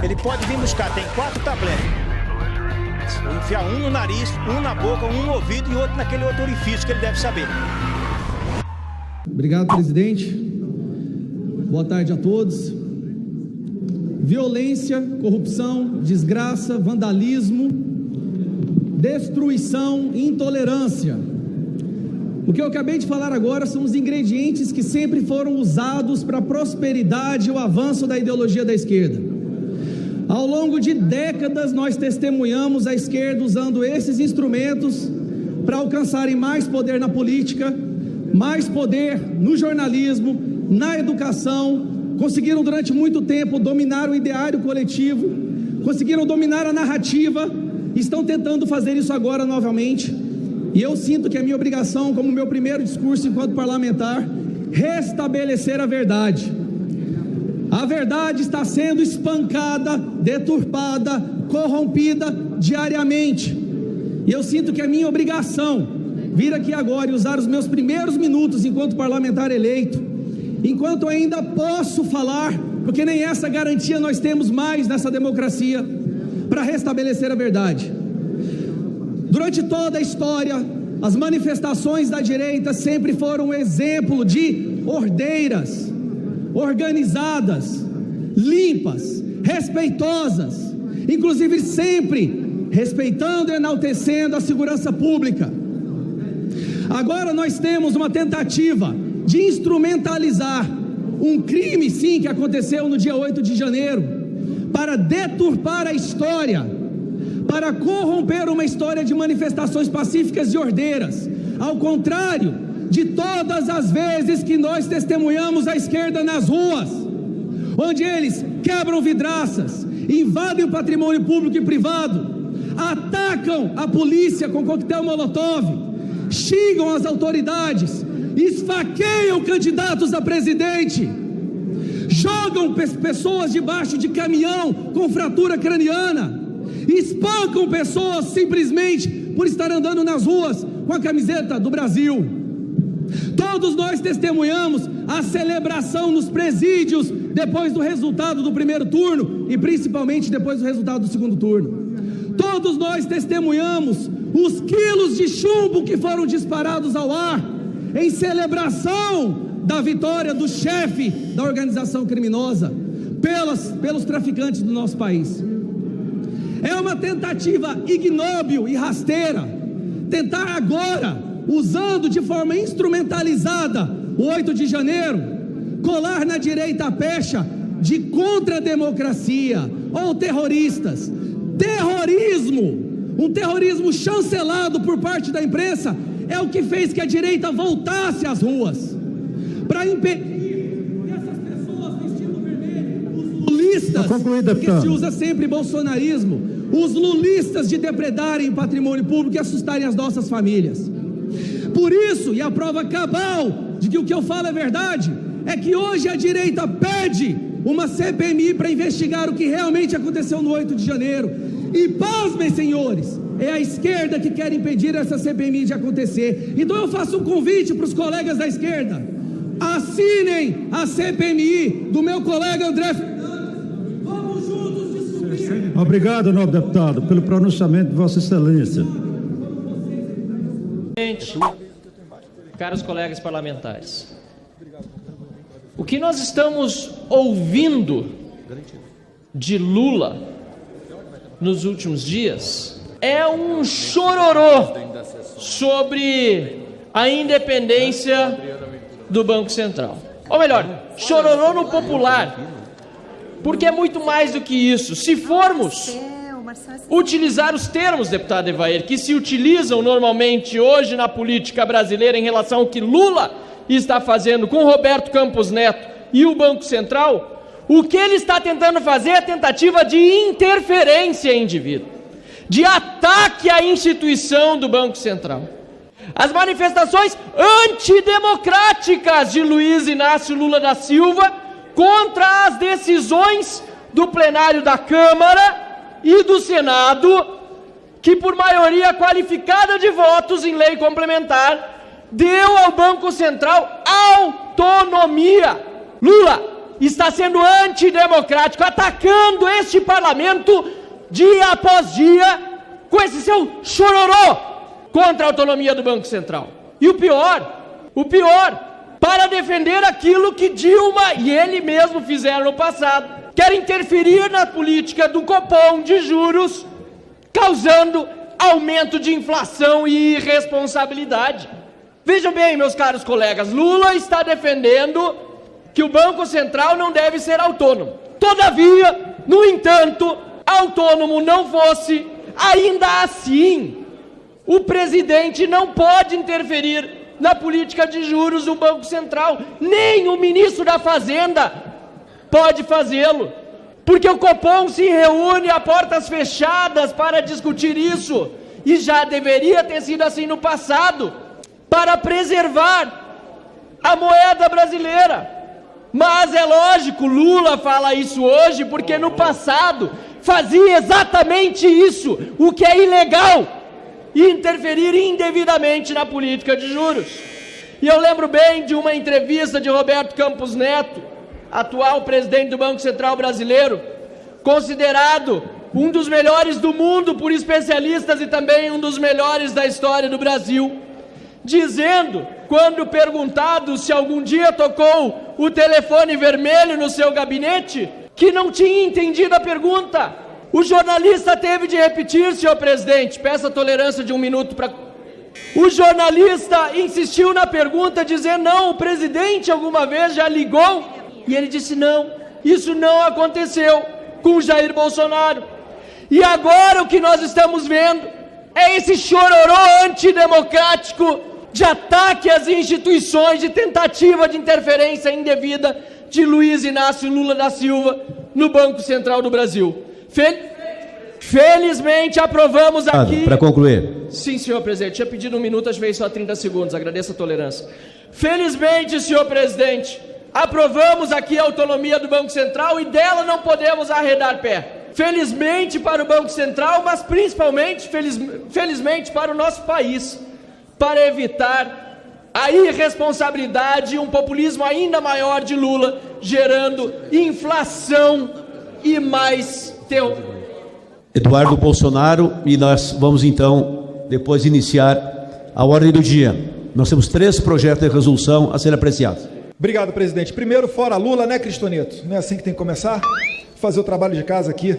Ele pode vir buscar, tem 4 tabletes. Vou enfiar um no nariz, um na boca, um no ouvido e outro naquele outro orifício que ele deve saber. Obrigado, presidente. Boa tarde a todos. Violência, corrupção, desgraça, vandalismo, destruição, intolerância. O que eu acabei de falar agora são os ingredientes que sempre foram usados para a prosperidade e o avanço da ideologia da esquerda. Ao longo de décadas, nós testemunhamos a esquerda usando esses instrumentos para alcançarem mais poder na política, mais poder no jornalismo, na educação. Conseguiram durante muito tempo dominar o ideário coletivo, conseguiram dominar a narrativa, estão tentando fazer isso agora novamente. E eu sinto que é minha obrigação, como meu primeiro discurso enquanto parlamentar, restabelecer a verdade. A verdade está sendo espancada, deturpada, corrompida diariamente. E eu sinto que é minha obrigação vir aqui agora e usar os meus primeiros minutos enquanto parlamentar eleito, enquanto ainda posso falar, porque nem essa garantia nós temos mais nessa democracia, para restabelecer a verdade. Durante toda a história, as manifestações da direita sempre foram um exemplo de ordeiras, organizadas, limpas, respeitosas, inclusive sempre respeitando e enaltecendo a segurança pública. Agora nós temos uma tentativa de instrumentalizar um crime, sim, que aconteceu no dia 8 de janeiro, para deturpar a história, para corromper uma história de manifestações pacíficas e ordeiras, ao contrário de todas as vezes que nós testemunhamos a esquerda nas ruas, onde eles quebram vidraças, invadem o patrimônio público e privado, atacam a polícia com coquetel molotov, xingam as autoridades, esfaqueiam candidatos a presidente, jogam pessoas debaixo de caminhão com fratura craniana, espancam pessoas simplesmente por estar andando nas ruas com a camiseta do Brasil. Todos nós testemunhamos a celebração nos presídios depois do resultado do primeiro turno e principalmente depois do resultado do segundo turno. Todos nós testemunhamos os quilos de chumbo que foram disparados ao ar em celebração da vitória do chefe da organização criminosa pelos traficantes do nosso país. É uma tentativa ignóbil e rasteira tentar agora, usando de forma instrumentalizada o 8 de janeiro, colar na direita a pecha de contra-democracia ou terroristas. Terrorismo, um terrorismo chancelado por parte da imprensa, é o que fez que a direita voltasse às ruas para impedir que essas pessoas vestindo vermelho, os lulistas, porque se usa sempre bolsonarismo, os lulistas de depredarem o patrimônio público e assustarem as nossas famílias. Por isso, e a prova cabal de que o que eu falo é verdade, é que hoje a direita pede uma CPMI para investigar o que realmente aconteceu no 8 de janeiro. E pasmem, senhores, é a esquerda que quer impedir essa CPMI de acontecer. Então eu faço um convite para os colegas da esquerda: assinem a CPMI do meu colega André Fernandes. Vamos juntos descobrir. Obrigado, nobre deputado, pelo pronunciamento de Vossa Excelência. Caros colegas parlamentares, o que nós estamos ouvindo de Lula nos últimos dias é um chororô sobre a independência do Banco Central. Ou melhor, chororô no popular, porque é muito mais do que isso. Se formos utilizar os termos, deputado Evair, que se utilizam normalmente hoje na política brasileira em relação ao que Lula está fazendo com Roberto Campos Neto e o Banco Central, o que ele está tentando fazer é tentativa de interferência em indivíduo, de ataque à instituição do Banco Central. As manifestações antidemocráticas de Luiz Inácio Lula da Silva contra as decisões do plenário da Câmara e do Senado, que por maioria qualificada de votos em lei complementar, deu ao Banco Central autonomia. Lula, está sendo antidemocrático, atacando este parlamento dia após dia com esse seu chororô contra a autonomia do Banco Central. E o pior, para defender aquilo que Dilma e ele mesmo fizeram no passado, quer interferir na política do Copom de juros, causando aumento de inflação e irresponsabilidade. Vejam bem, meus caros colegas, Lula está defendendo que o Banco Central não deve ser autônomo. Todavia, no entanto, autônomo não fosse, ainda assim, o presidente não pode interferir na política de juros do Banco Central, nem o ministro da Fazenda pode fazê-lo, porque o Copom se reúne a portas fechadas para discutir isso, e já deveria ter sido assim no passado, para preservar a moeda brasileira. Mas é lógico, Lula fala isso hoje porque no passado fazia exatamente isso, o que é ilegal, e interferir indevidamente na política de juros. E eu lembro bem de uma entrevista de Roberto Campos Neto, atual presidente do Banco Central brasileiro, considerado um dos melhores do mundo por especialistas e também um dos melhores da história do Brasil, dizendo, quando perguntado se algum dia tocou o telefone vermelho no seu gabinete, que não tinha entendido a pergunta. O jornalista teve de repetir, senhor presidente, peço a tolerância de um minuto para... O jornalista insistiu na pergunta, dizendo, não, o presidente alguma vez já ligou? E ele disse, não, isso não aconteceu com Jair Bolsonaro. E agora o que nós estamos vendo é esse chororô antidemocrático de ataque às instituições, de tentativa de interferência indevida de Luiz Inácio Lula da Silva no Banco Central do Brasil. Felizmente aprovamos aqui... Para concluir. Sim, senhor presidente. Tinha pedido um minuto, acho que veio só 30 segundos. Agradeço a tolerância. Felizmente, senhor presidente, aprovamos aqui a autonomia do Banco Central e dela não podemos arredar pé. Felizmente para o Banco Central, mas principalmente, felizmente para o nosso país, para evitar a irresponsabilidade e um populismo ainda maior de Lula, gerando inflação e mais terror. Eduardo Bolsonaro, e nós vamos então depois iniciar a ordem do dia. Nós temos 3 projetos de resolução a serem apreciados. Obrigado, presidente. Primeiro, fora Lula, né, Cristoneto? Não é assim que tem que começar? Fazer o trabalho de casa aqui.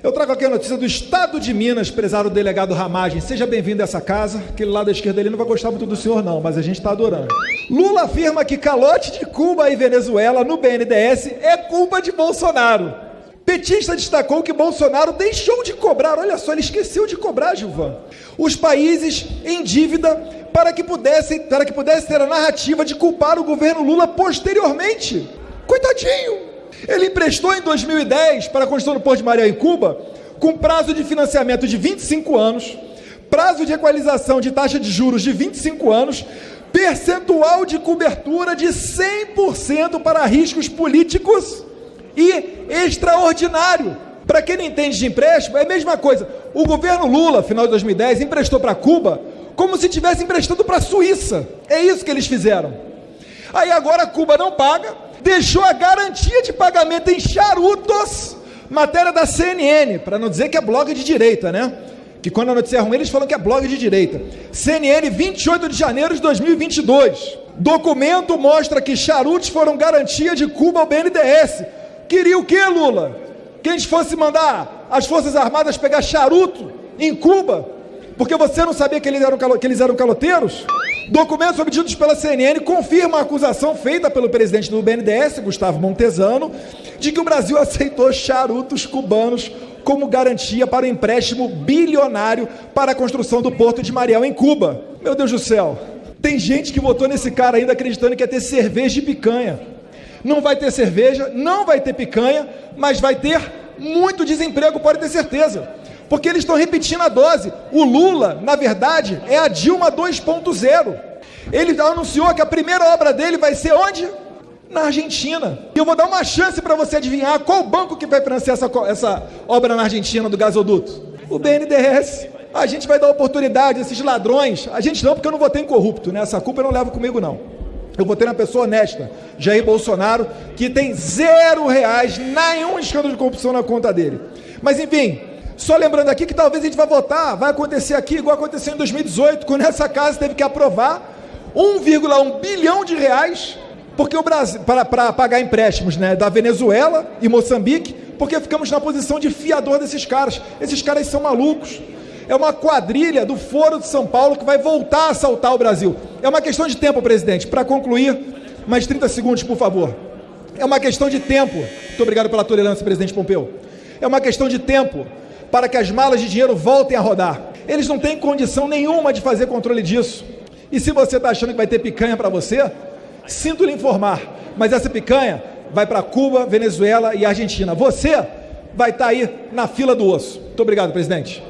Eu trago aqui a notícia do Estado de Minas, prezado delegado Ramagem. Seja bem-vindo a essa casa. Aquele lado da esquerda ali não vai gostar muito do senhor não, mas a gente está adorando. Lula afirma que calote de Cuba e Venezuela no BNDES é culpa de Bolsonaro. Petista destacou que Bolsonaro deixou de cobrar, olha só, ele esqueceu de cobrar, Gilvan, os países em dívida para que pudesse ter a narrativa de culpar o governo Lula posteriormente. Coitadinho! Ele emprestou em 2010 para a construção do Porto de Mariel em Cuba, com prazo de financiamento de 25 anos, prazo de equalização de taxa de juros de 25 anos, percentual de cobertura de 100% para riscos políticos e extraordinário. Para quem não entende de empréstimo, é a mesma coisa. O governo Lula, final de 2010, emprestou para Cuba como se estivesse emprestando para a Suíça. É isso que eles fizeram. Aí agora Cuba não paga, deixou a garantia de pagamento em charutos, matéria da CNN, para não dizer que é blog de direita, né? Que quando a notícia é ruim, eles falam que é blog de direita. CNN, 28 de janeiro de 2022. Documento mostra que charutos foram garantia de Cuba ao BNDES. Queria o quê, Lula? Que a gente fosse mandar as Forças Armadas pegar charuto em Cuba? Porque você não sabia que eles eram caloteiros? Documentos obtidos pela CNN confirmam a acusação feita pelo presidente do BNDES, Gustavo Montesano, de que o Brasil aceitou charutos cubanos como garantia para o empréstimo bilionário para a construção do Porto de Mariel em Cuba. Meu Deus do céu, tem gente que votou nesse cara ainda acreditando que ia ter cerveja e picanha. Não vai ter cerveja, não vai ter picanha, mas vai ter muito desemprego, pode ter certeza. Porque eles estão repetindo a dose. O Lula, na verdade, é a Dilma 2.0. Ele anunciou que a primeira obra dele vai ser onde? Na Argentina. E eu vou dar uma chance para você adivinhar qual banco que vai financiar essa obra na Argentina do gasoduto. O BNDES. A gente vai dar oportunidade a esses ladrões. A gente não, porque eu não votei em corrupto, né? Essa culpa eu não levo comigo, não. Eu votei na pessoa honesta, Jair Bolsonaro, que tem R$0, nenhum escândalo de corrupção na conta dele. Mas enfim, só lembrando aqui que talvez a gente vai votar, vai acontecer aqui igual aconteceu em 2018, quando essa casa teve que aprovar R$1,1 bilhão porque o Brasil, para pagar empréstimos, né, da Venezuela e Moçambique, porque ficamos na posição de fiador desses caras. Esses caras são malucos. É uma quadrilha do Foro de São Paulo que vai voltar a assaltar o Brasil. É uma questão de tempo, presidente. Para concluir, mais 30 segundos, por favor. É uma questão de tempo. Muito obrigado pela tolerância, presidente Pompeu. É uma questão de tempo para que as malas de dinheiro voltem a rodar. Eles não têm condição nenhuma de fazer controle disso. E se você está achando que vai ter picanha para você, sinto lhe informar, mas essa picanha vai para Cuba, Venezuela e Argentina. Você vai estar aí na fila do osso. Muito obrigado, presidente.